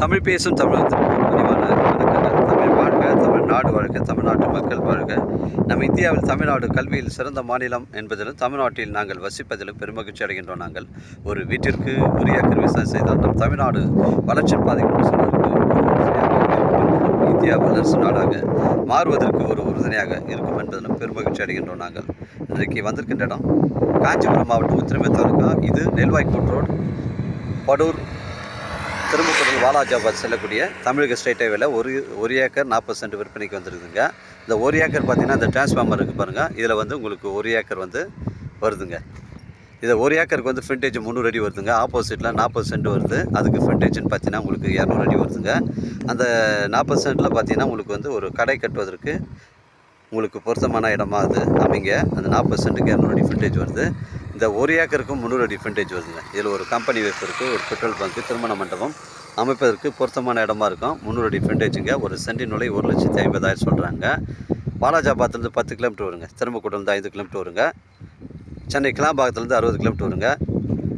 தமிழ் பேசும் தமிழகத்திற்கு பணிவான வணக்கங்கள். தமிழ் வாழ்க, தமிழ்நாடு வாழ்க, தமிழ்நாட்டு மக்கள் வாழ்க. நம் இந்தியாவில் தமிழ்நாடு கல்வியில் சிறந்த மாநிலம் என்பதிலும் தமிழ்நாட்டில் நாங்கள் வசிப்பதிலும் பெருமகிழ்ச்சி அடைகின்றோம். நாங்கள் ஒரு வீட்டிற்கு ஒரு ஏக்கர் விவசாயம் செய்தால் நம் தமிழ்நாடு வளர்ச்சி பாதை கொண்டு செல்வதற்கு இந்தியா வல்லரசு நாடாக மாறுவதற்கு ஒரு உறுதுணையாக இருக்கும் என்பதிலும் பெருமகிழ்ச்சி அடைகின்றோம். நாங்கள் இன்றைக்கு வந்திருக்கின்ற இடம் காஞ்சிபுரம் மாவட்டம் உத்திரமே தாலுகா. இது நெல்வாய்க்கோட் ரோடு, படூர், திரும்பக்கூடல், வாலாஜாபாத் செல்லக்கூடிய தமிழக ஸ்டேட் ஹைவேல ஒரு ஏக்கர் 40 சென்ட் விற்பனைக்கு வந்துருக்குதுங்க. இந்த ஒரு ஏக்கர் பார்த்திங்கன்னா இந்த டிரான்ஸ்ஃபார்மர் இருக்குது பாருங்கள். இதில் வந்து உங்களுக்கு ஒரு ஏக்கர் வந்து வருதுங்க. இதை ஒரு ஏக்கருக்கு வந்து ஃப்ரண்டேஜ் 300 அடி வருதுங்க. ஆப்போசிட்டில் 40 சென்ட் வருது. அதுக்கு ஃப்ரண்டேஜ்னு பார்த்தீங்கன்னா உங்களுக்கு 200 அடி வருதுங்க. அந்த 40 சென்ட்டில் பார்த்தீங்கன்னா உங்களுக்கு வந்து ஒரு கடை கட்டுவதற்கு உங்களுக்கு பொருத்தமான இடமா அது அமைங்க. அந்த 40 சென்ட்டுக்கு 200 அடி ஃப்ரண்டேஜ் வருது. இந்த ஒரு ஏக்கருக்கும் 300 அடி ஃப்ரண்டேஜ் வருதுங்க. இதில் ஒரு கம்பெனி வைப்பதற்கு, ஒரு பெட்ரோல் பங்கு, திருமண மண்டபம் அமைப்பதற்கு பொருத்தமான இடமா இருக்கும். 300 அடி ஃப்ரண்டேஜுங்க. ஒரு சென்டின் விலை 1,50,000 சொல்கிறாங்க. வாலாஜாபாத்லேருந்து 10 கிலோமீட்டர் வருங்க. திரும்பக்கூடலேருந்து 5 கிலோமீட்டர் வருங்க. சென்னை கிளாம்பாக்கத்துலேருந்து 60 கிலோமீட்டர் வருங்க.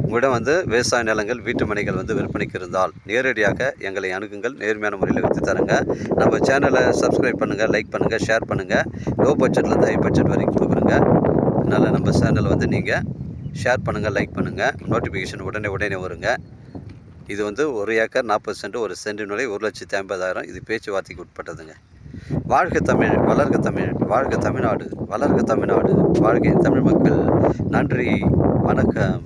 உங்களிடம் வந்து விவசாய நிலங்கள், வீட்டு மனைகள் வந்து விற்பனைக்கு இருந்தால் நேரடியாக எங்களை அணுகுங்கள். நேர்மையான முறையில் விற்று தருங்க. நம்ம சேனலை சப்ஸ்கிரைப் பண்ணுங்கள், லைக் பண்ணுங்கள், ஷேர் பண்ணுங்கள். லோ பட்ஜெட்லேருந்து ஹை பட்ஜெட் வரைக்கும் கொடுக்குறோங்க. அதனால் நம்ம சேனலை வந்து நீங்கள் ஷேர் பண்ணுங்கள், லைக் பண்ணுங்கள். நோட்டிஃபிகேஷன் உடனே வருங்க. இது வந்து ஒரு ஏக்கர் 40 சென்ட், ஒரு சென்டின் விலை 1,50,000. இது பேச்சுவார்த்தைக்கு உட்பட்டதுங்க. வாழ்க தமிழ், வளர்க தமிழ், வாழ்க தமிழ்நாடு, வளர்க தமிழ்நாடு, வாழ்க தமிழ் மக்கள். நன்றி, வணக்கம்.